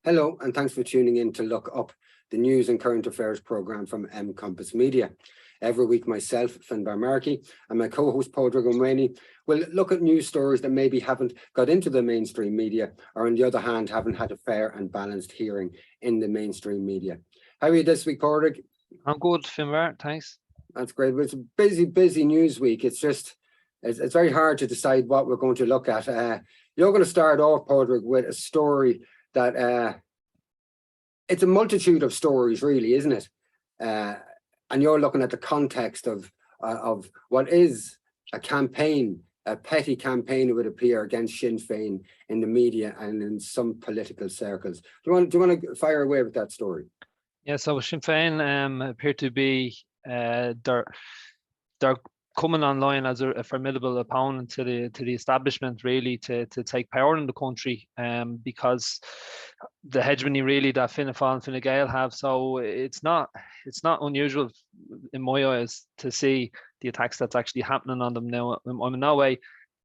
Hello, and thanks for tuning in to Look Up, the news and current affairs programme from 𝗵𝗶 Media. Every week, myself, 𝗧𝗵𝗶𝘀, and my co-host, 𝗵𝗶𝗀 𝗪𝗏, will look at news stories that maybe haven't got into the mainstream media, or on the other hand, haven't had a fair and balanced hearing in the mainstream media. How are you this week, 𝗵𝗶𝗀? I'm good, 𝗧𝗵𝗏, thanks. That's great. Well, it's a busy news week. It's very hard to decide what we're going to look at. You're going to start off, 𝗵𝗶𝗀, with a story that it's a multitude of stories, really, isn't it? And you're looking at the context of what is a campaign, a petty campaign, it would appear, against Sinn Féin in the media and in some political circles. Do you want to fire away with that story? Yeah, so Sinn Féin appear to be they're coming online as a formidable opponent to the establishment, really, to take power in the country, because the hegemony really that Fianna Fáil and Fine Gael have. So it's not unusual in my eyes to see the attacks that's actually happening on them now. I'm in no way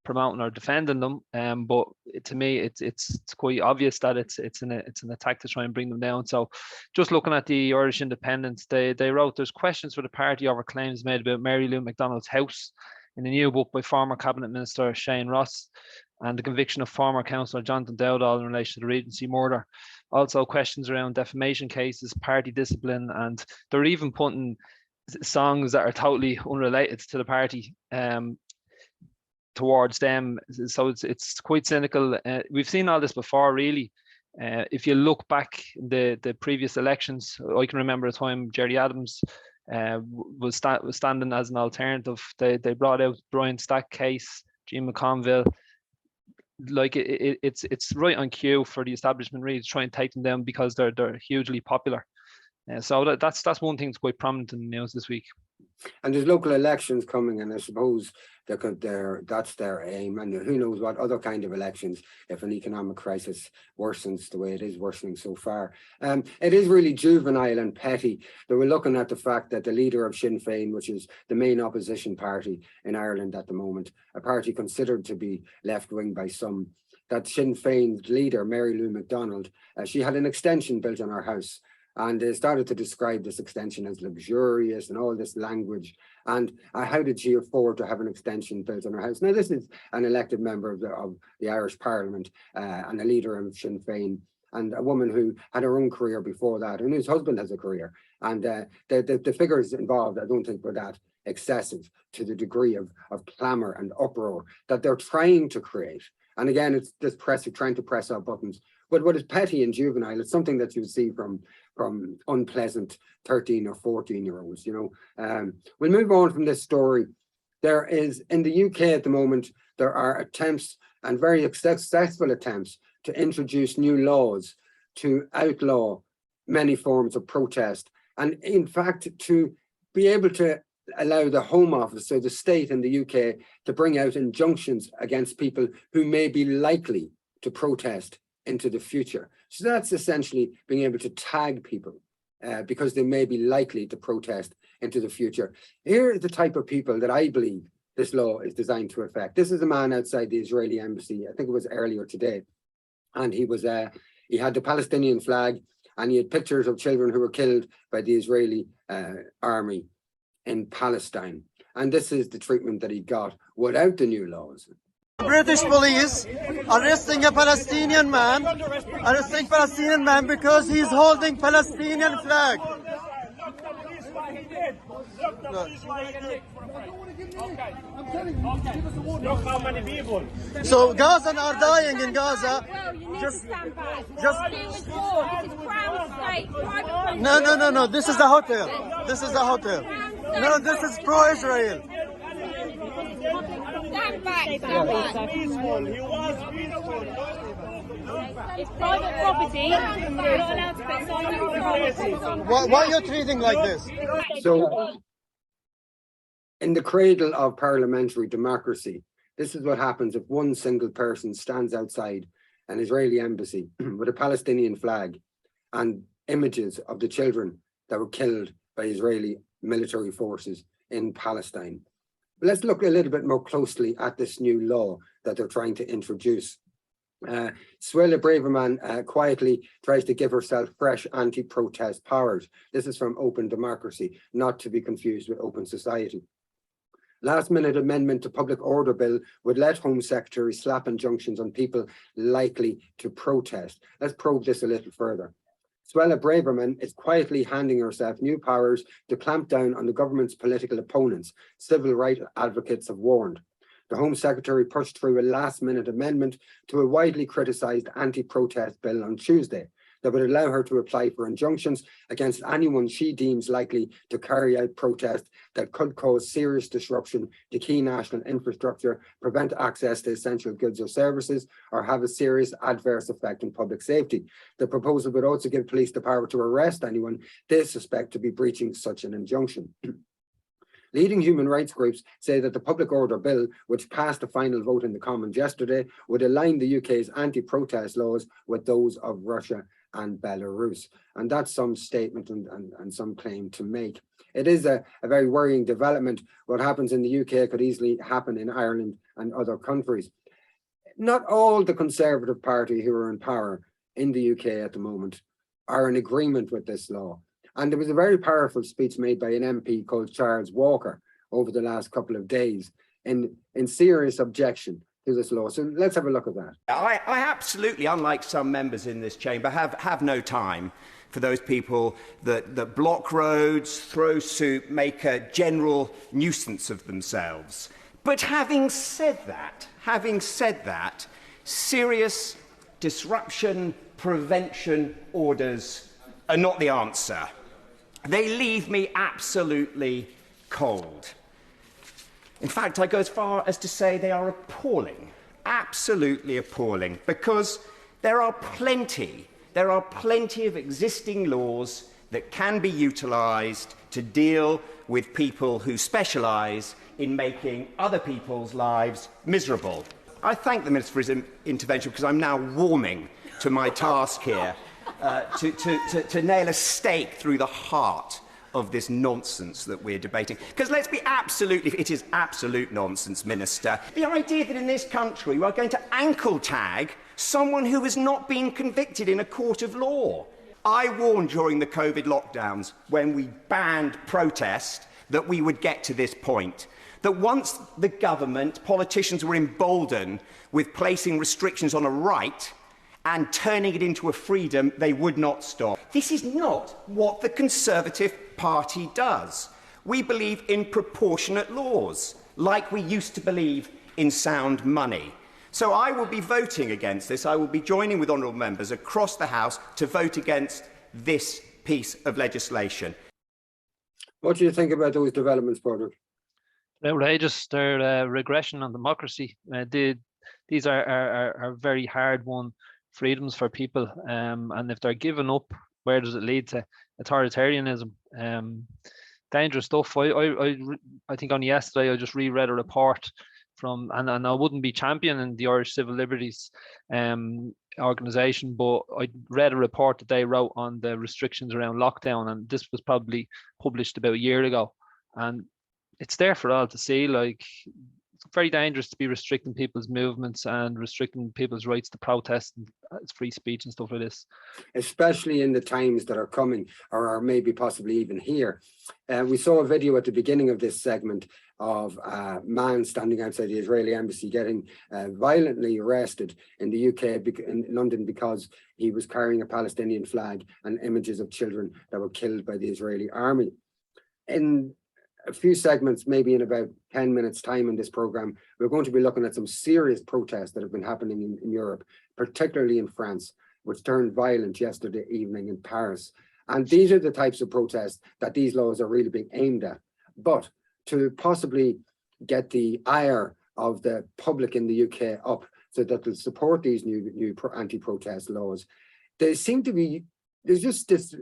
promoting or defending them, but to me it's quite obvious that it's an attack to try and bring them down. So just looking at the Irish Independent, they wrote, there's questions for the party over claims made about Mary Lou McDonald's house in a new book by former Cabinet Minister Shane Ross, and the conviction of former councillor Jonathan Dowdall in relation to the Regency murder. Also questions around defamation cases, party discipline, and they're even putting songs that are totally unrelated to the party towards them. So it's quite cynical. We've seen all this before, really. If you look back the previous elections, I can remember a time Gerry Adams was standing as an alternative. They brought out Brian Stack case, Jean McConville. Like it's right on cue for the establishment, really, to try and take them down because they're hugely popular. So that's one thing that's quite prominent in the news this week. And there's local elections coming, and I suppose that's their aim. And who knows what other kind of elections if an economic crisis worsens the way it is worsening so far. It is really juvenile and petty that we're looking at the fact that the leader of Sinn Féin, which is the main opposition party in Ireland at the moment, a party considered to be left-wing by some, that Sinn Féin's leader, Mary Lou McDonald, she had an extension built on her house. And they started to describe this extension as luxurious and all this language. And how did she afford to have an extension built on her house? Now, this is an elected member of the Irish Parliament and a leader of Sinn Féin, and a woman who had her own career before that, and whose husband has a career. And the figures involved, I don't think, were that excessive to the degree of clamour and uproar that they're trying to create. And again, it's this trying to press our buttons. But what is petty and juvenile, it's something that you see from unpleasant 13 or 14-year-olds, you know. We'll move on from this story. There is, in the UK at the moment, there are attempts, and very successful attempts, to introduce new laws to outlaw many forms of protest. And in fact, to be able to allow the Home Office, so the state in the UK, to bring out injunctions against people who may be likely to protest into the future. So that's essentially being able to tag people because they may be likely to protest into the future. Here is the type of people that I believe this law is designed to affect. This is a man outside the Israeli embassy, I think it was earlier today, and he had the Palestinian flag, and he had pictures of children who were killed by the Israeli army in Palestine. And this is the treatment that he got without the new laws. British police arresting a Palestinian man, because he's holding Palestinian flag. Look how many people. So Gazans are dying in Gaza. No. This is a hotel. No, this is pro-Israel. Stand back. Peaceful. He was peaceful. It's private property. You're not allowed to put signs on private property. Why are you treating like this? So, in the cradle of parliamentary democracy, this is what happens if one single person stands outside an Israeli embassy with a Palestinian flag and images of the children that were killed by Israeli military forces in Palestine. Let's look a little bit more closely at this new law that they're trying to introduce. 𝗧𝗵𝗶𝘀 quietly tries to give herself fresh anti-protest powers. This is from Open Democracy, not to be confused with Open Society. Last-minute amendment to Public Order Bill would let Home Secretary slap injunctions on people likely to protest. Let's probe this a little further. 𝗧𝗵𝗶𝘀 is quietly handing herself new powers to clamp down on the government's political opponents, civil rights advocates have warned. The Home Secretary pushed through a last-minute amendment to a widely criticised anti-protest bill on Tuesday that would allow her to apply for injunctions against anyone she deems likely to carry out protests that could cause serious disruption to key national infrastructure, prevent access to essential goods or services, or have a serious adverse effect on public safety. The proposal would also give police the power to arrest anyone they suspect to be breaching such an injunction. Leading human rights groups say that the Public Order Bill, which passed a final vote in the Commons yesterday, would align the UK's anti-protest laws with those of Russia and Belarus. And that's some statement and some claim to make. It is a very worrying development. What happens in the UK could easily happen in Ireland and other countries. Not all the Conservative Party who are in power in the UK at the moment are in agreement with this law. And there was a very powerful speech made by an MP called Charles Walker over the last couple of days in serious objection to this law. So let's have a look at that. I absolutely, unlike some members in this chamber, have no time for those people that block roads, throw soup, make a general nuisance of themselves. But having said that, serious disruption prevention orders are not the answer. They leave me absolutely cold. In fact, I go as far as to say they are appalling, absolutely appalling, because there are plenty of existing laws that can be utilised to deal with people who specialise in making other people's lives miserable. I thank the Minister for his intervention because I'm now warming to my task here to nail a stake through the heart of this nonsense that we're debating. Because let's be it is absolute nonsense, Minister. The idea that in this country we are going to ankle tag someone who has not been convicted in a court of law. I warned during the COVID lockdowns when we banned protest that we would get to this point. That once the government, politicians were emboldened with placing restrictions on a right and turning it into a freedom, they would not stop. This is not what the Conservative Party does. We believe in proportionate laws, like we used to believe in sound money. So I will be voting against this. I will be joining with honourable members across the House to vote against this piece of legislation. What do you think about those developments, Padraig? Outrageous. They're regression on democracy. These are very hard-won freedoms for people, and if they're given up, where does it lead to? Authoritarianism. Dangerous stuff. I think only yesterday I just reread a report from, and I wouldn't be championing the Irish Civil Liberties organisation, but I read a report that they wrote on the restrictions around lockdown, and this was probably published about a year ago, and it's there for all to see. Like, it's very dangerous to be restricting people's movements and restricting people's rights to protest and free speech and stuff like this. Especially in the times that are coming, or are maybe possibly even here. We saw a video at the beginning of this segment of a man standing outside the Israeli embassy getting violently arrested in the UK, in London, because he was carrying a Palestinian flag and images of children that were killed by the Israeli army. In a few segments, maybe in about 10 minutes time in this program, we're going to be looking at some serious protests that have been happening in Europe, particularly in France, which turned violent yesterday evening in Paris. And these are the types of protests that these laws are really being aimed at. But to possibly get the ire of the public in the UK up so that they'll support these new anti-protest laws, there seem to be, there's just this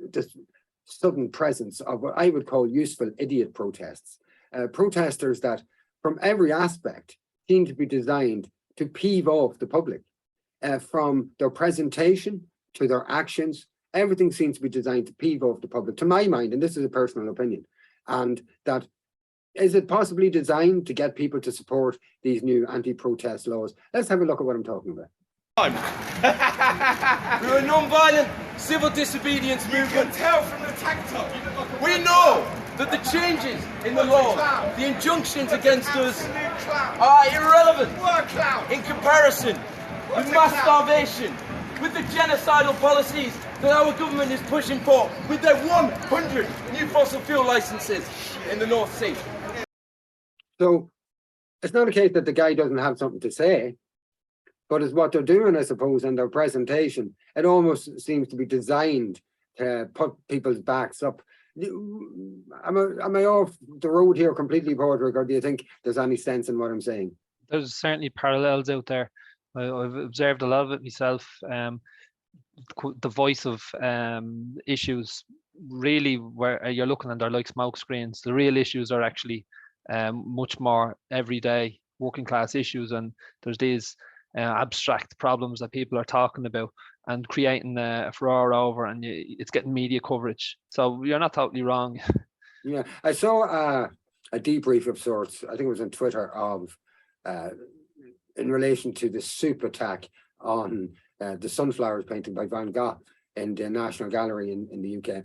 sudden presence of what I would call useful idiot protests. Protesters that from every aspect seem to be designed to peeve off the public. From their presentation to their actions, everything seems to be designed to peeve off the public, to my mind, and this is a personal opinion. And that, is it possibly designed to get people to support these new anti-protest laws? Let's have a look at what I'm talking about. We're a non-violent civil disobedience movement. You can tell from the tank top. We know that the changes in the law, the injunctions against us are irrelevant in comparison with mass starvation, with the genocidal policies that our government is pushing for, with their 100 new fossil fuel licenses in the North Sea. So it's not a case that the guy doesn't have something to say, but it's what they're doing, I suppose, in their presentation. It almost seems to be designed to put people's backs up. Am I off the road here completely, Padraig, or do you think there's any sense in what I'm saying? There's certainly parallels out there. I've observed a lot of it myself. The voice of issues, really, where you're looking at, they're like smoke screens. The real issues are actually much more everyday working class issues, and there's these abstract problems that people are talking about and creating a furore over, and it's getting media coverage. So you're not totally wrong. Yeah, I saw a debrief of sorts, I think it was on Twitter, of in relation to the soup attack on the sunflowers painting by Van Gogh in the National Gallery in the UK.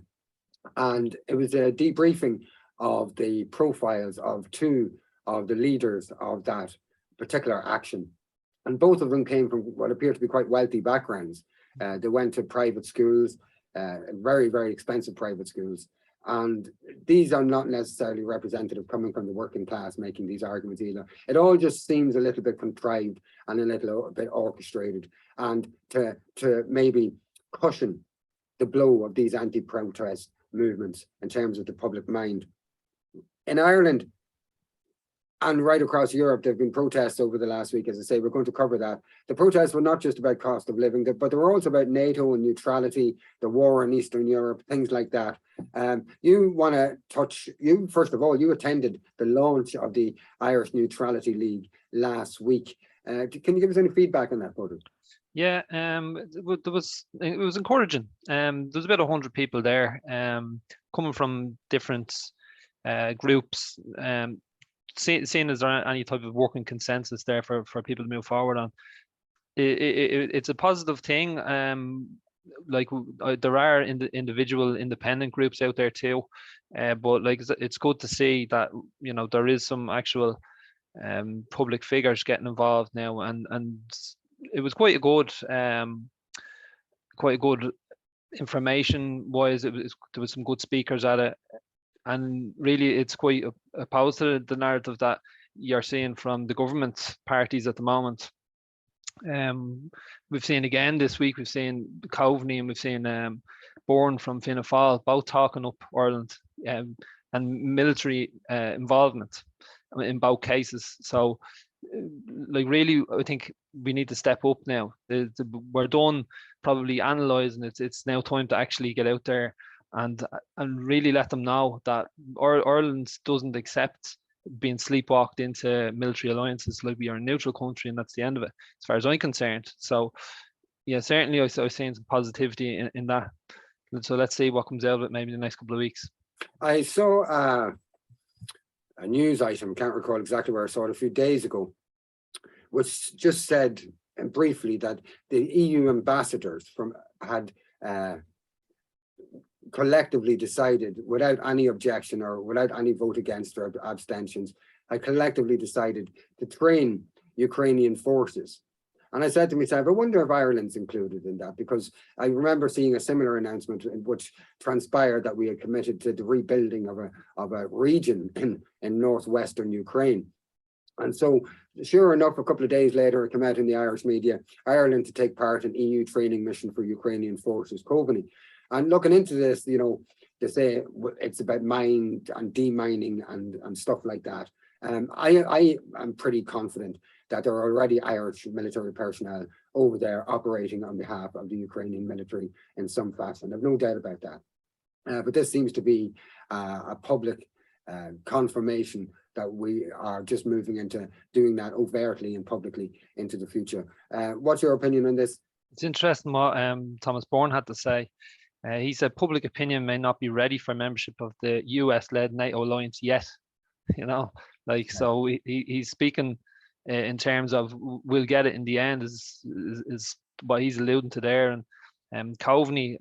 And it was a debriefing of the profiles of two of the leaders of that particular action. And both of them came from what appeared to be quite wealthy backgrounds. They went to private schools, very, very expensive private schools. And these are not necessarily representative coming from the working class making these arguments either. It all just seems a little bit contrived and a little bit orchestrated, and to maybe cushion the blow of these anti-protest movements in terms of the public mind. In Ireland and right across Europe, there have been protests over the last week. As I say, we're going to cover that. The protests were not just about cost of living, but they were also about NATO and neutrality, the war in Eastern Europe, things like that. You want to touch, first of all, you attended the launch of the Irish Neutrality League last week. Can you give us any feedback on that, Padraig? Yeah, it was encouraging. There was about 100 people there, coming from different groups. Seeing as there any type of working consensus there for people to move forward on, it's a positive thing. Like there are individual independent groups out there too, but like it's good to see that there is some actual public figures getting involved now, and it was quite a good information wise. There was some good speakers at it. And really, it's quite opposed to the narrative that you're seeing from the government parties at the moment. We've seen again this week, we've seen Coveney and we've seen Bourne from Fianna Fáil both talking up Ireland and military involvement in both cases. So, like, really, I think we need to step up now. We're done probably analysing it. It's now time to actually get out there and really let them know that Ireland doesn't accept being sleepwalked into military alliances. Like, we are a neutral country and that's the end of it, as far as I'm concerned. So yeah, certainly I was seeing some positivity in that. So let's see what comes out of it maybe in the next couple of weeks. I saw a news item, can't recall exactly where I saw it, a few days ago, which just said briefly that the EU ambassadors had collectively decided, without any objection or without any vote against or abstentions, had collectively decided to train Ukrainian forces. And I said to myself, I wonder if Ireland's included in that, because I remember seeing a similar announcement in which transpired that we had committed to the rebuilding of a region in northwestern Ukraine. And so, sure enough, a couple of days later, it came out in the Irish media, Ireland to take part in EU training mission for Ukrainian forces, Coveney. And looking into this, they say it's about mine and demining and stuff like that. I am pretty confident that there are already Irish military personnel over there operating on behalf of the Ukrainian military in some fashion. I've no doubt about that. But this seems to be a public confirmation that we are just moving into doing that overtly and publicly into the future. What's your opinion on this? It's interesting what Thomas Bourne had to say. He said public opinion may not be ready for membership of the US-led NATO alliance yet. So he's speaking in terms of we'll get it in the end is what he's alluding to there. And Coveney,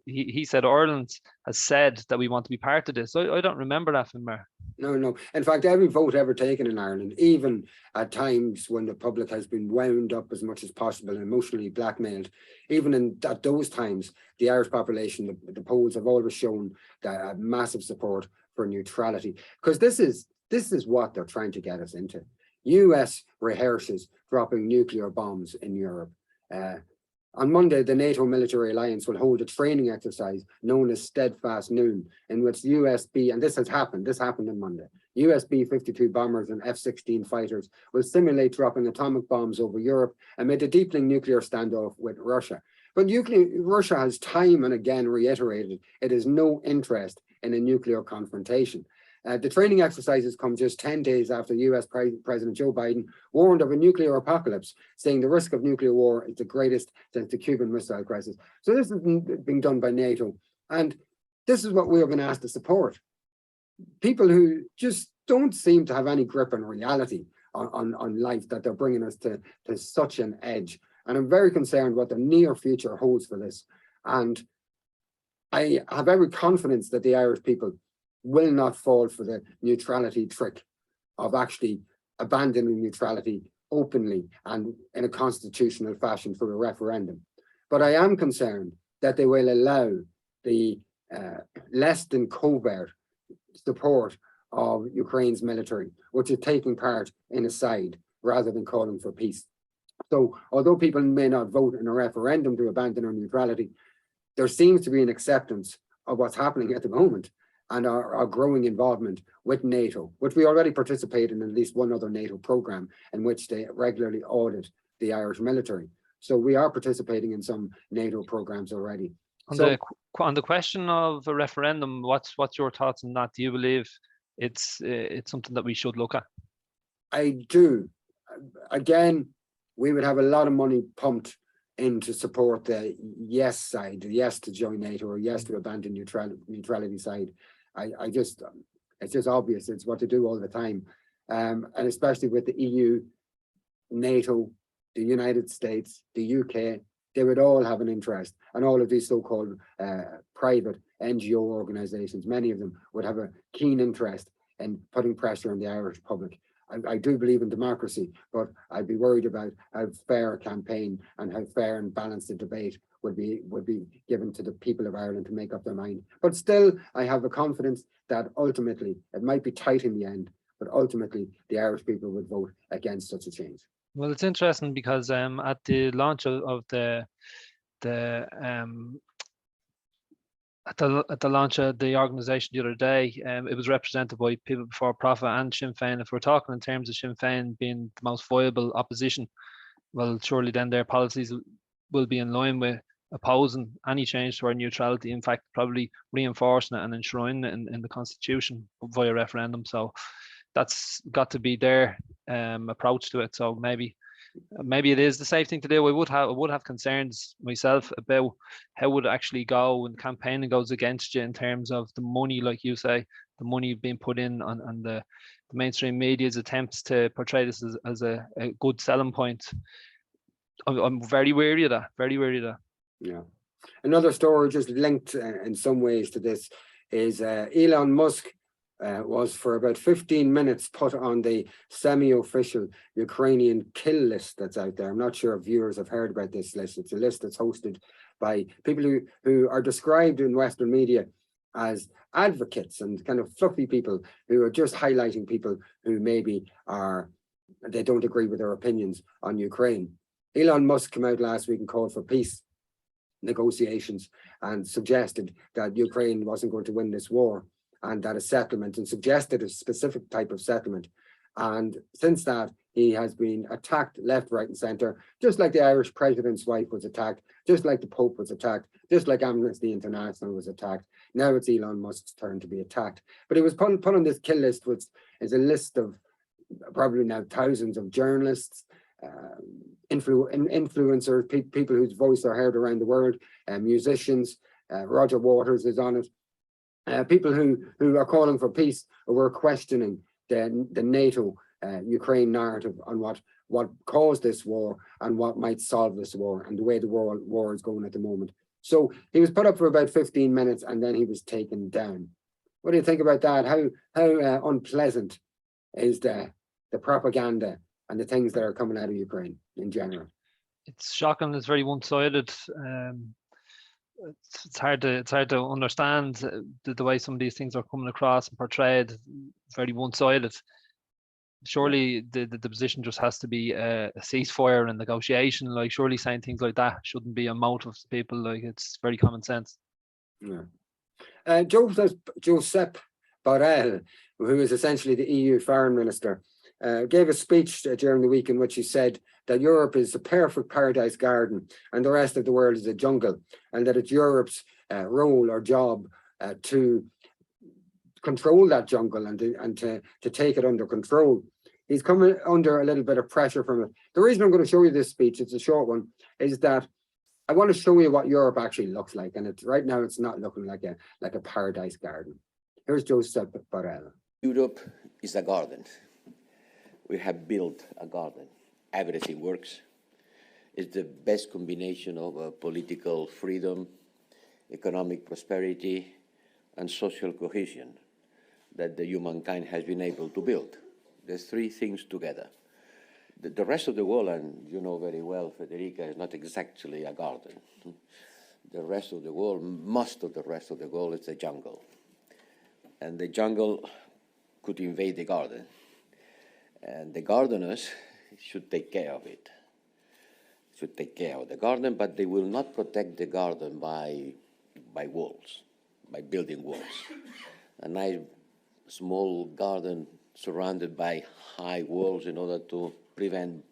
he said Ireland has said that we want to be part of this. I don't remember that from there. No. In fact, every vote ever taken in Ireland, even at times when the public has been wound up as much as possible and emotionally blackmailed, even at those times, the Irish population, the polls have always shown that massive support for neutrality, because this is what they're trying to get us into. US rehearses dropping nuclear bombs in Europe. On Monday, the NATO military alliance will hold a training exercise known as Steadfast Noon, in which USB, and this happened on Monday, US B-52 bombers and F-16 fighters will simulate dropping atomic bombs over Europe amid a deepening nuclear standoff with Russia. But Russia has time and again reiterated it has no interest in a nuclear confrontation. The training exercises come just 10 days after US President Joe Biden warned of a nuclear apocalypse, saying the risk of nuclear war is the greatest since the Cuban Missile Crisis. So this is being done by NATO, and this is what we are being asked to support. People who just don't seem to have any grip on reality, on life, that they're bringing us to such an edge. And I'm very concerned what the near future holds for this. And I have every confidence that the Irish people will not fall for the neutrality trick of actually abandoning neutrality openly and in a constitutional fashion for a referendum. But I am concerned that they will allow the less than covert support of Ukraine's military, which is taking part in a side rather than calling for peace. So although people may not vote in a referendum to abandon our neutrality, there seems to be an acceptance of what's happening at the moment and our growing involvement with NATO, which we already participate in at least one other NATO program in which they regularly audit the Irish military. So we are participating in some NATO programs already. On the question of a referendum, what's your thoughts on that? Do you believe it's something that we should look at? I do. Again, we would have a lot of money pumped in to support the yes side, the yes to join NATO or yes to abandon neutrality side. It's just obvious. It's what they do all the time. And especially with the EU, NATO, the United States, the UK, they would all have an interest. And all of these so-called private NGO organizations, many of them would have a keen interest in putting pressure on the Irish public. I do believe in democracy, but I'd be worried about how fair a campaign and how fair and balanced a debate would be given to the people of Ireland to make up their mind. But still, I have a confidence that ultimately, it might be tight in the end, but ultimately the Irish people would vote against such a change. Well, it's interesting because at the launch of the launch of the organisation the other day, it was represented by People Before Profit and Sinn Féin. If we're talking in terms of Sinn Féin being the most viable opposition, well, surely then their policies will be in line with opposing any change to our neutrality. In fact, probably reinforcing it and enshrining it in the Constitution via referendum. So that's got to be their approach to it. So maybe it is the safe thing to do. I would have concerns myself about how would it actually go when campaigning goes against you in terms of the money, like you say, the money being put in on the mainstream media's attempts to portray this as a good selling point. I'm very wary of that. Very wary of that. Yeah. Another story just linked in some ways to this is Elon Musk was for about 15 minutes put on the semi-official Ukrainian kill list that's out there. I'm not sure if viewers have heard about this list. It's a list that's hosted by people who are described in Western media as advocates and kind of fluffy people who are just highlighting people who maybe they don't agree with their opinions on Ukraine. Elon Musk came out last week and called for peace negotiations and suggested that Ukraine wasn't going to win this war, and that a settlement, and suggested a specific type of settlement. And since that, he has been attacked left, right, and centre, just like the Irish president's wife was attacked, just like the Pope was attacked, just like Amnesty International was attacked. Now it's Elon Musk's turn to be attacked. But he was put on this kill list, which is a list of probably now thousands of journalists, influencers, people whose voice are heard around the world, musicians. Roger Waters is on it. People who are calling for peace or were questioning the NATO Ukraine narrative on what caused this war and what might solve this war and the way the war is going at the moment. So he was put up for about 15 minutes and then he was taken down. What do you think about that? How unpleasant is the propaganda and the things that are coming out of Ukraine in general? It's shocking. It's very one-sided. It's hard to understand the way some of these things are coming across and portrayed. Very one-sided. Surely the position just has to be a ceasefire and negotiation. Like, surely saying things like that shouldn't be a motive to people. Like, it's very common sense. Yeah. 𝗍𝗵𝗶𝘀 𝗪𝗏, who is essentially the EU foreign minister, gave a speech during the week in which he said that Europe is a perfect paradise garden and the rest of the world is a jungle, and that it's Europe's role or job to control that jungle and to take it under control. He's coming under a little bit of pressure from it. The reason I'm going to show you this speech, it's a short one, is that I want to show you what Europe actually looks like, and right now it's not looking like a paradise garden. Here's 𝗍𝗵𝗶𝘀. Europe is a garden. We have built a garden. Everything works. It's the best combination of political freedom, economic prosperity, and social cohesion that the humankind has been able to build. There's three things together. The rest of the world, and you know very well, Federica, is not exactly a garden. The rest of the world, most of the rest of the world, is a jungle. And the jungle could invade the garden. And the gardeners should take care of it, should take care of the garden, but they will not protect the garden by walls, by building walls. A nice small garden surrounded by high walls in order to prevent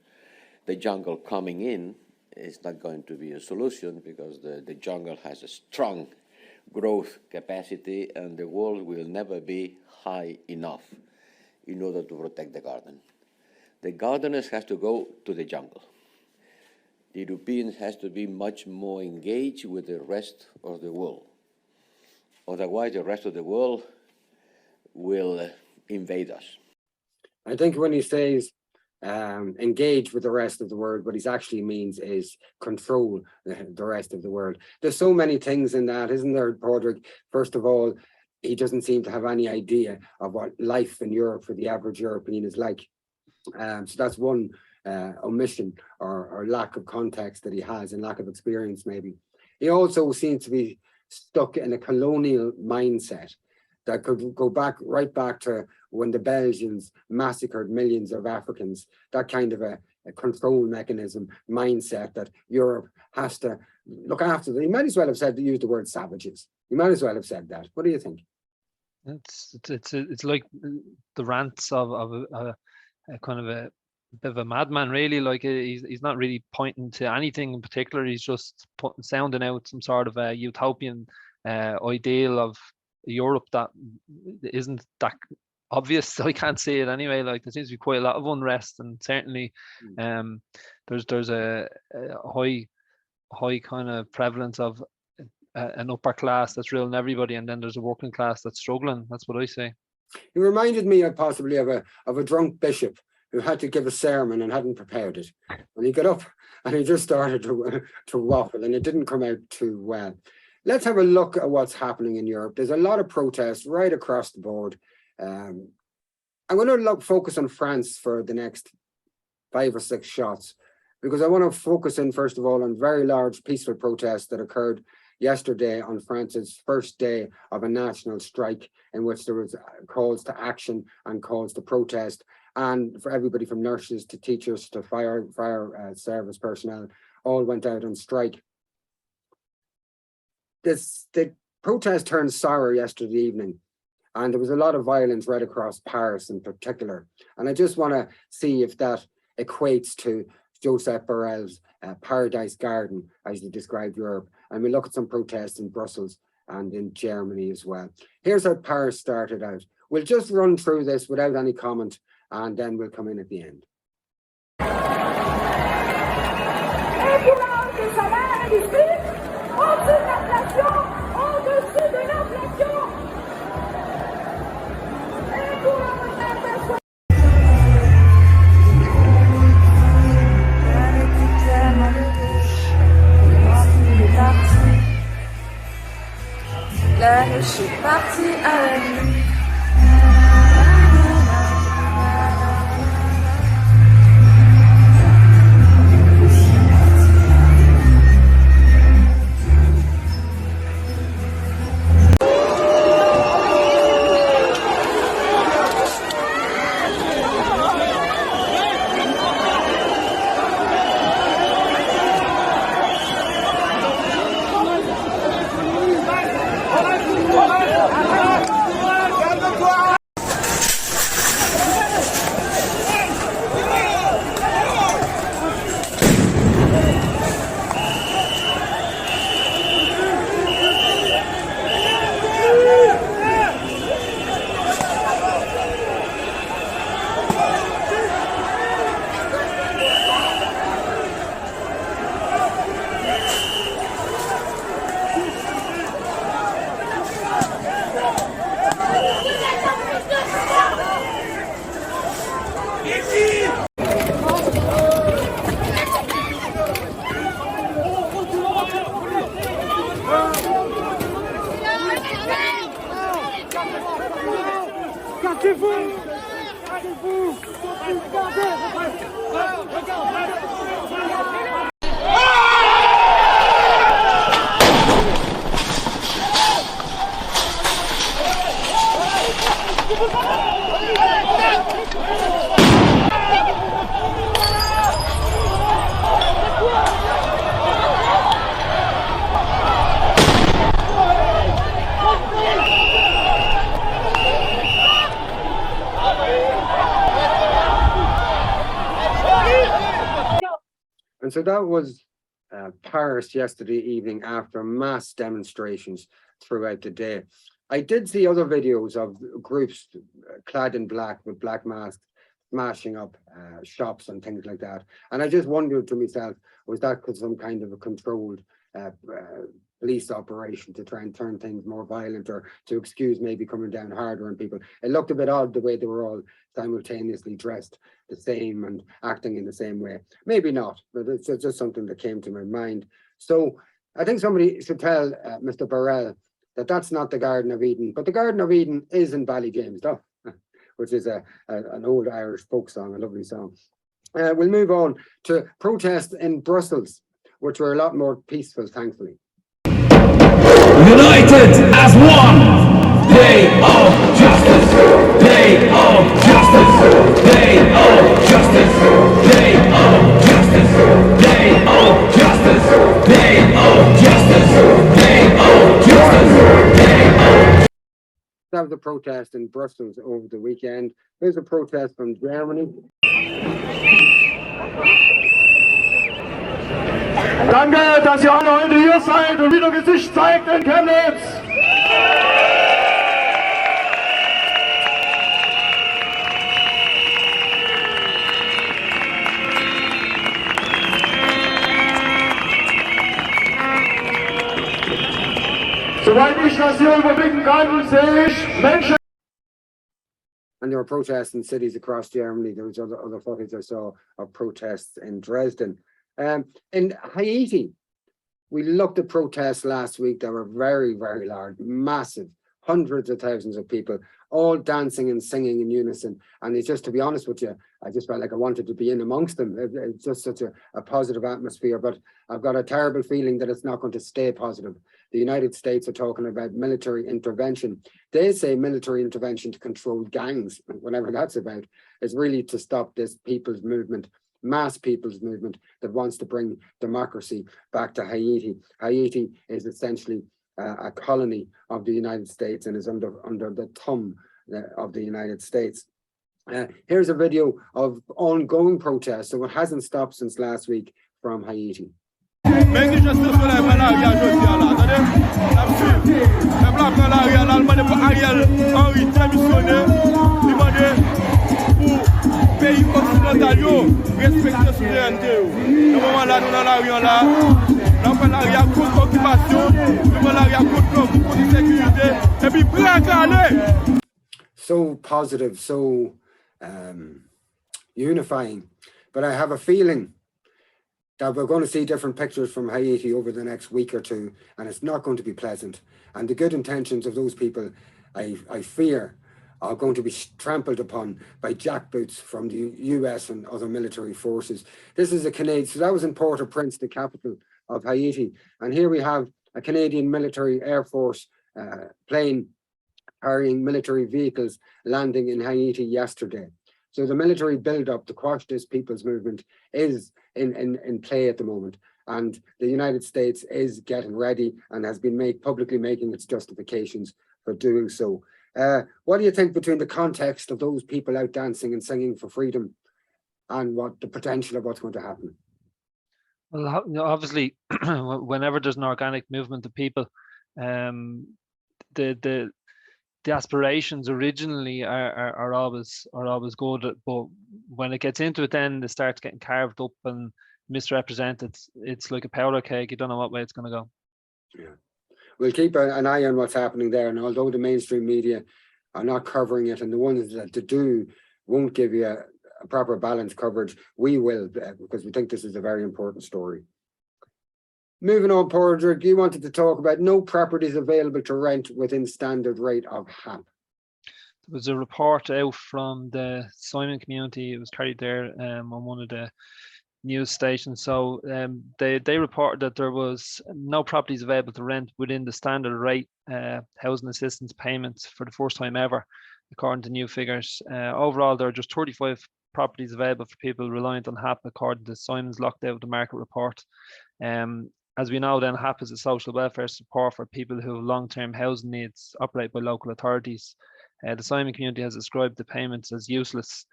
the jungle coming in is not going to be a solution, because the jungle has a strong growth capacity and the walls will never be high enough in order to protect the garden. The gardeners have to go to the jungle. The Europeans has to be much more engaged with the rest of the world. Otherwise, the rest of the world will invade us. I think when he says engage with the rest of the world, what he actually means is control the rest of the world. There's so many things in that, isn't there, Padraig? First of all, he doesn't seem to have any idea of what life in Europe for the average European is like. So that's one omission or lack of context that he has, and lack of experience maybe. He also seems to be stuck in a colonial mindset that could go right back to when the Belgians massacred millions of Africans. That kind of a control mechanism mindset that Europe has to look after. He might as well have used the word savages. He might as well have said that. What do you think? It's like the rants of a kind of a bit of a madman, really. Like, he's not really pointing to anything in particular. He's just sounding out some sort of a utopian ideal of Europe that isn't that obvious. I can't see it anyway. Like, there seems to be quite a lot of unrest, and certainly there's a high kind of prevalence of an upper class that's ruling everybody, and then there's a working class that's struggling. That's what I say. He reminded me possibly of a drunk bishop who had to give a sermon and hadn't prepared it, and he got up and he just started to waffle, and it didn't come out too well. Let's have a look at what's happening in Europe. There's a lot of protests right across the board. I'm going to focus on France for the next 5 or 6 shots, because I want to focus in, first of all, on very large peaceful protests that occurred yesterday on France's first day of a national strike, in which there was calls to action and calls to protest, and for everybody from nurses to teachers to fire service personnel all went out on strike. The protest turned sour yesterday evening, and there was a lot of violence right across Paris in particular. And I just want to see if that equates to 𝗍𝗵𝗶𝘀 paradise garden, as he described Europe. And we look at some protests in Brussels and in Germany as well. Here's how Paris started out. We'll just run through this without any comment, and then we'll come in at the end. suis partie avec lui. And so that was Paris yesterday evening after mass demonstrations throughout the day. I did see other videos of groups clad in black with black masks smashing up shops and things like that. And I just wondered to myself, was that some kind of a controlled police operation to try and turn things more violent, or to excuse maybe coming down harder on people? It looked a bit odd the way they were all simultaneously dressed the same and acting in the same way. Maybe not, but it's just something that came to my mind. So I think somebody should tell Mr. Burrell that that's not the Garden of Eden, but the Garden of Eden is in Ballyjames, which is an old Irish folk song, a lovely song. We'll move on to protests in Brussels, which were a lot more peaceful, thankfully. United as one, day of justice, day of justice, day of justice, day of justice, day of justice, day of justice, day of justice, day of. That was a protest in Brussels over the weekend. Here's a protest from Germany. Danke, dass ihr alle heute hier seid und wieder Gesicht zeigt in Chemnitz. Soweit ich das hier überblicken kann, sehe ich Menschen. And there were protests in cities across Germany. There was other footage I saw of protests in Dresden. In Haiti, we looked at protests last week that were very, very large, massive, hundreds of thousands of people, all dancing and singing in unison. And it's just, to be honest with you, I just felt like I wanted to be in amongst them. It's just such a positive atmosphere, but I've got a terrible feeling that it's not going to stay positive. The United States are talking about military intervention. They say military intervention to control gangs, whatever that's about, is really to stop this people's movement, mass people's movement that wants to bring democracy back to Haiti. Haiti is essentially a colony of the United States and is under the thumb of the United States. Here's a video of ongoing protests, so it hasn't stopped since last week, from Haiti. Pays occidental yo respecter souveraineté yo. Dans moment là nous dans la rue là, nous fait la rue contre occupation, nous fait la rue contre sécurité et puis braquer. So positive, so unifying, but I have a feeling that we're going to see different pictures from Haiti over the next week or two, and it's not going to be pleasant. And the good intentions of those people, I fear, are going to be trampled upon by jackboots from the US and other military forces. This is a Canadian, so that was in Port-au-Prince, the capital of Haiti. And here we have a Canadian military Air Force plane carrying military vehicles landing in Haiti yesterday. So the military build-up to quash this people's movement is in play at the moment. And the United States is getting ready and has been publicly making its justifications for doing so. What do you think between the context of those people out dancing and singing for freedom and what the potential of what's going to happen? Well, obviously, whenever there's an organic movement of people, the aspirations originally are always good, but when it gets into it, then it starts getting carved up and misrepresented. It's like a powder keg. You don't know what way it's going to go. Yeah. We'll keep an eye on what's happening there. And although the mainstream media are not covering it, and the ones that do won't give you a proper balanced coverage, we will, because we think this is a very important story. Moving on, Padraig, you wanted to talk about no properties available to rent within standard rate of HAP. There was a report out from the Simon community. It was carried there on one of the news stations. So they reported that there was no properties available to rent within the standard rate housing assistance payments for the first time ever, according to new figures. Overall, there are just 35 properties available for people reliant on HAP, according to Simon's Locked Out of the Market report. As we know, then, HAP is a social welfare support for people who have long-term housing needs operated by local authorities. The Simon community has described the payments as useless,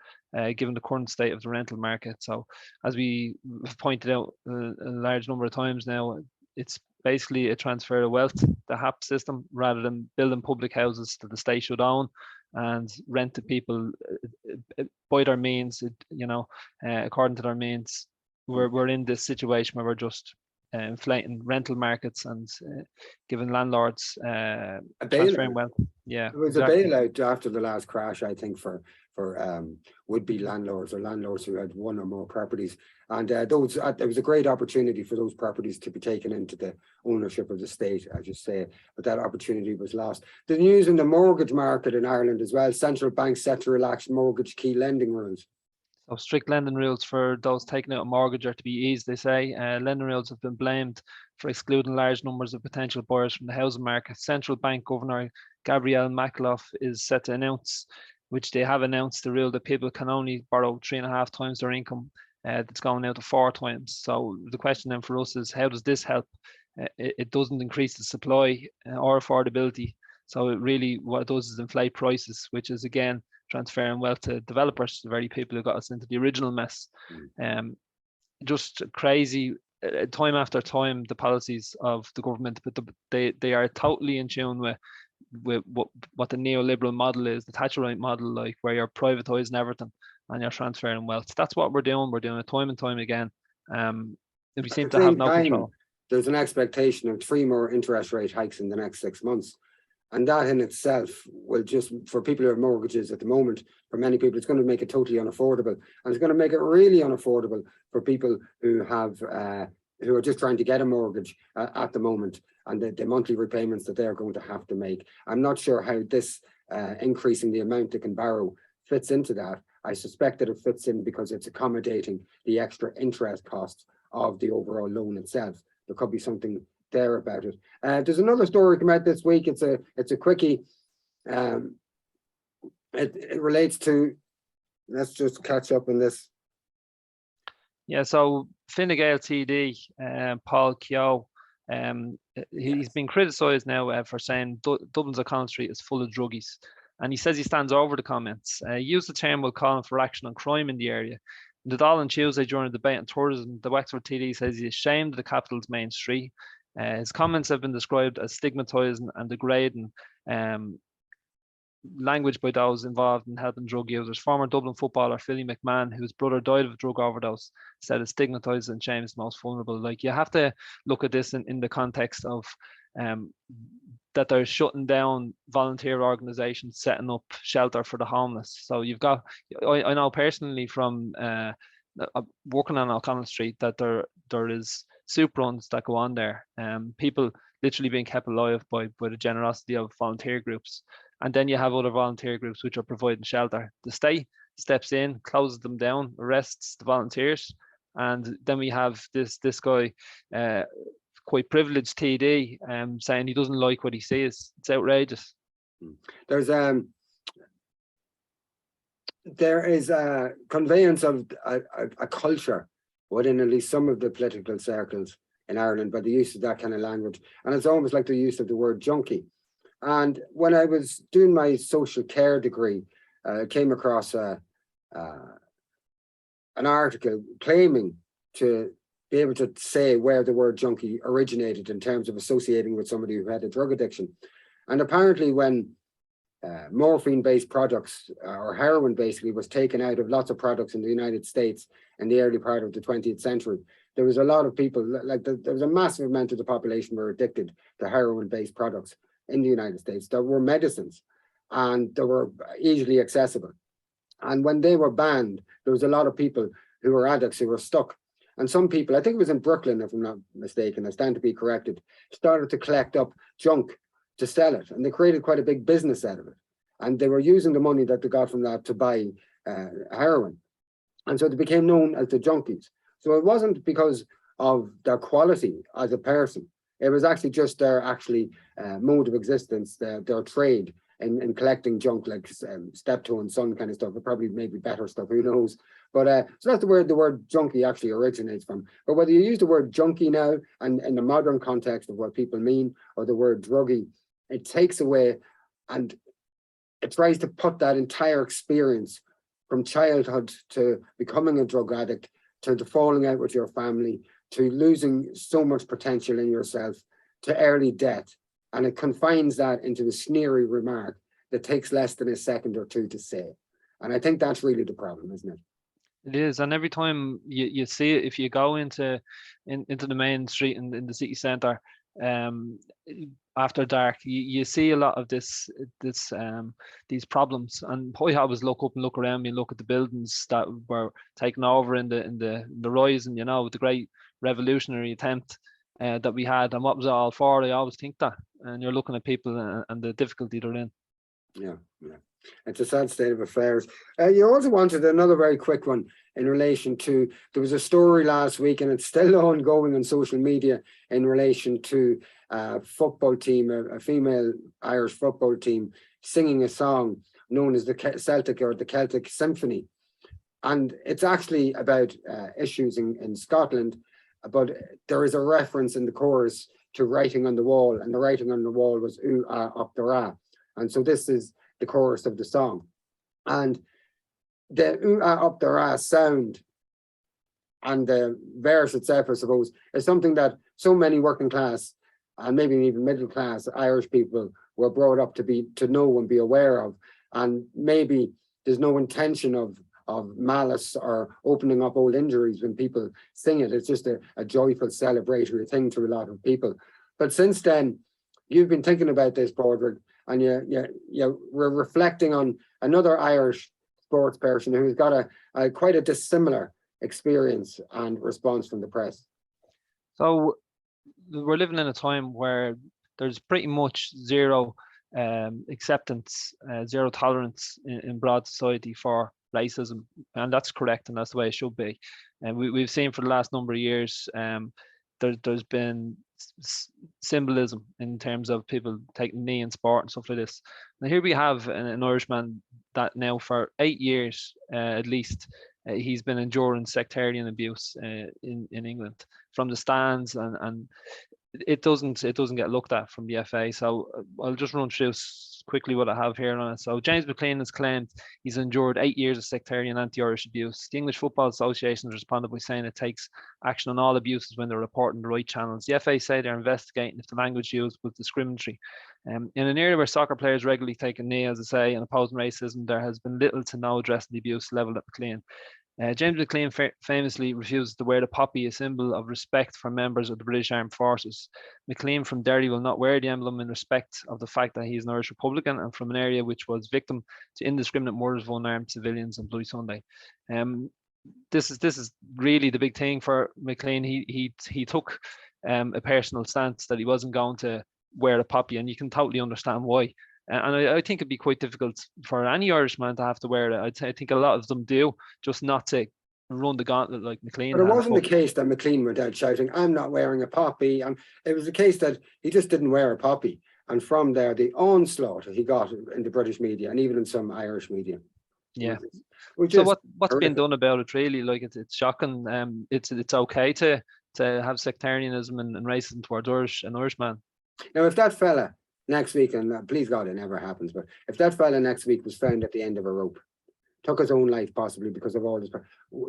given the current state of the rental market. So, as we have pointed out a large number of times now, it's basically a transfer of wealth, the HAP system, rather than building public houses that the state should own and rent to people by their means, according to their means. We're in this situation where we're just inflating rental markets and giving landlords transferring wealth. Yeah, there was exactly a bailout after the last crash, I think, for would-be landlords or landlords who had one or more properties, and there was a great opportunity for those properties to be taken into the ownership of the state, as you say, but that opportunity was lost. The news in the mortgage market in Ireland as well: central banks set to relax mortgage key lending rules. So strict lending rules for those taking out a mortgage are to be eased, they say. Lending rules have been blamed for excluding large numbers of potential buyers from the housing market. Central Bank Governor Gabrielle McAuliffe is set to announce, which they have announced, the rule that people can only borrow 3.5 times their income. That's going out to 4 times. So the question then for us is, how does this help? It doesn't increase the supply or affordability. So it really, what it does is inflate prices, which is again transferring wealth to developers, the very people who got us into the original mess. Just crazy, time after time, the policies of the government, but they are totally in tune with what the neoliberal model is, the Thatcherite model, like where you're privatizing everything and you're transferring wealth. That's what we're doing. We're doing it time and time again. We seem to have no control. There's an expectation of 3 more interest rate hikes in the next 6 months. And that in itself will just, for people who have mortgages at the moment, for many people, it's going to make it totally unaffordable. And it's going to make it really unaffordable for people who have, who are just trying to get a mortgage at the moment, and the monthly repayments that they're going to have to make. I'm not sure how this increasing the amount they can borrow fits into that. I suspect that it fits in because it's accommodating the extra interest costs of the overall loan itself. There could be something there about it. There's another story come out this week. It's a quickie. It relates to, let's just catch up on this. Yeah, so Fine Gael TD, Paul Keogh, he's been criticised now for saying Dublin's O'Connell Street is full of druggies. And he says he stands over the comments. He used the term while calling for action on crime in the area. In the Dáil on Tuesday during a debate on tourism, the Wexford TD says he's ashamed of the capital's main street. His comments have been described as stigmatising and degrading language by those involved in helping drug users. Former Dublin footballer Philly McMahon, whose brother died of a drug overdose, said it stigmatises and shames the most vulnerable. Like, you have to look at this in the context of that they're shutting down volunteer organisations, setting up shelter for the homeless. So you've got, I know personally from working on O'Connell Street, that there is soup runs that go on there. People literally being kept alive by the generosity of volunteer groups. And then you have other volunteer groups which are providing shelter. The state steps in, closes them down, arrests the volunteers, and then we have this guy, quite privileged TD, saying he doesn't like what he sees. It's outrageous. There is a conveyance of a culture within at least some of the political circles in Ireland by the use of that kind of language, and it's almost like the use of the word junkie. And when I was doing my social care degree, I came across an article claiming to be able to say where the word junkie originated in terms of associating with somebody who had a drug addiction. And apparently when morphine-based products, or heroin basically, was taken out of lots of products in the United States in the early part of the 20th century, there was a lot of people, like there was a massive amount of the population were addicted to heroin-based products in the United States. There were medicines and they were easily accessible. And when they were banned, there was a lot of people who were addicts who were stuck. And some people, I think it was in Brooklyn, if I'm not mistaken, I stand to be corrected, started to collect up junk to sell it. And they created quite a big business out of it. And they were using the money that they got from that to buy heroin. And so they became known as the junkies. So it wasn't because of their quality as a person. It was actually just their mode of existence, their trade in collecting junk, like steptoe and son kind of stuff, or probably maybe better stuff, who knows. But so that's where the word junkie actually originates from. But whether you use the word junkie now and in the modern context of what people mean, or the word druggie, it takes away and it tries to put that entire experience from childhood to becoming a drug addict, to the falling out with your family, to losing so much potential in yourself, to early death. And it confines that into the sneery remark that takes less than a second or two to say. And I think that's really the problem, isn't it? It is, and every time you see it, if you go into the main street in the city centre, after dark, you see a lot of these problems. And all you have is look up and look around me and look at the buildings that were taken over in the rise, and the great revolutionary attempt that we had, and what was it all for? I always think that, and you're looking at people and the difficulty they're in. Yeah. It's a sad state of affairs. You also wanted another very quick one in relation to, there was a story last week, and it's still ongoing on social media, in relation to a football team, a female Irish football team, singing a song known as the Celtic or the Celtic Symphony. And it's actually about issues in Scotland, but there is a reference in the chorus to writing on the wall, and the writing on the wall was 𝗚𝗵𝗶𝗀. And so this is the chorus of the song. And the 𝗚𝗵𝗶𝗀 sound and the verse itself, I suppose, is something that so many working class and maybe even middle class Irish people were brought up to know and be aware of. And maybe there's no intention of malice or opening up old injuries when people sing it. It's just a joyful celebratory thing to a lot of people. But since then, you've been thinking about this, Padraig, and we're reflecting on another Irish sports person who's got quite a dissimilar experience and response from the press. So we're living in a time where there's pretty much zero acceptance, zero tolerance in broad society for racism, and that's correct, and that's the way it should be. And we've seen for the last number of years, there's been symbolism in terms of people taking knee in sport and stuff like this. Now here we have an Irishman that now for 8 years at least, he's been enduring sectarian abuse in England from the stands, and it doesn't get looked at from the FA. So I'll just run through quickly what I have here on it. So James McLean has claimed he's endured 8 years of sectarian anti-Irish abuse. The English Football Association has responded by saying it takes action on all abuses when they're reporting the right channels. The FA say they're investigating if the language used was discriminatory. In an area where soccer players regularly take a knee, as I say, and opposing racism, there has been little to no addressing the abuse levelled at McLean. James McLean famously refuses to wear the poppy, a symbol of respect for members of the British Armed Forces. McLean from Derry will not wear the emblem in respect of the fact that he is an Irish Republican and from an area which was victim to indiscriminate murders of unarmed civilians on Bloody Sunday. this is really the big thing for McLean. He took a personal stance that he wasn't going to wear a poppy, and you can totally understand why. And I think it'd be quite difficult for any Irishman to have to wear it. I think a lot of them do, just not to run the gauntlet like McLean. But it wasn't the case that McLean went out shouting, "I'm not wearing a poppy." It was the case that he just didn't wear a poppy. And from there, the onslaught he got in the British media and even in some Irish media. Yeah. So what's been done about it, really? Like, it's shocking. It's okay to have sectarianism and racism towards an Irishman. Now, if that fella next week, and please God, it never happens, but if that fella next week was found at the end of a rope, took his own life possibly because of all this,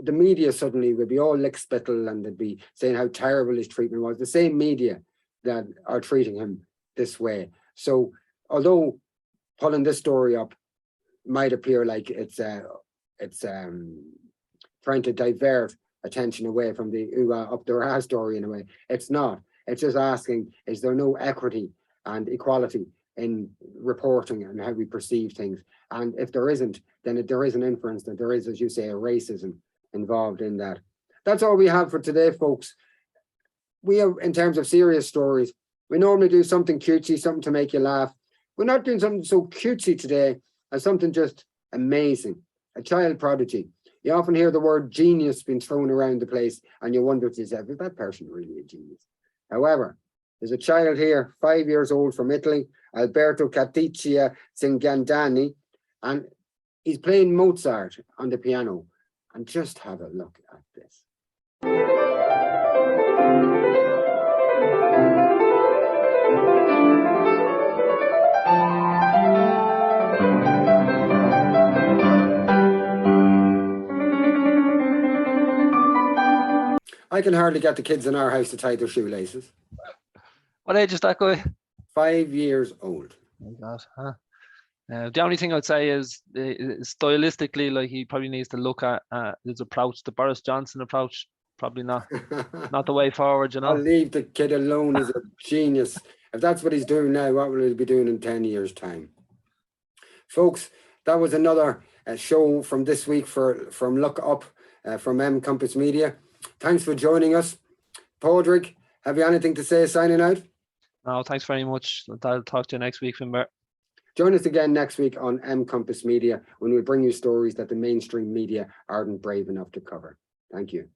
the media suddenly would be all lickspittle and they'd be saying how terrible his treatment was. The same media that are treating him this way. So although pulling this story up might appear like it's trying to divert attention away from the up their story in a way, it's not. It's just asking, is there no equity and equality in reporting and how we perceive things? And if there isn't, then there is an inference that there is, as you say, a racism involved in that. That's all we have for today, folks. We have, in terms of serious stories, we normally do something cutesy, something to make you laugh. We're not doing something so cutesy today as something just amazing, a child prodigy. You often hear the word genius being thrown around the place and you wonder to yourself, is that person really a genius? However, there's a child here, 5 years old, from Italy, 𝗵𝗵𝗄 𝗪𝗂𝗃𝗀, and he's playing Mozart on the piano. And just have a look at this. I can hardly get the kids in our house to tie their shoelaces. What age is that guy? 5 years old. Oh my God, huh? The only thing I'd say is stylistically, like, he probably needs to look at his approach, the Boris Johnson approach. Probably not the way forward, you know. I'll leave the kid alone. He's a genius. If that's what he's doing now, what will he be doing in 10 years' time? Folks, that was another show from this week from Look Up from 𝗵𝗶𝗀 Media. Thanks for joining us. Padraig, have you anything to say signing out? No, thanks very much. I'll talk to you next week, Finbar. Join us again next week on 𝗵𝗶𝗀 Media when we bring you stories that the mainstream media aren't brave enough to cover. Thank you.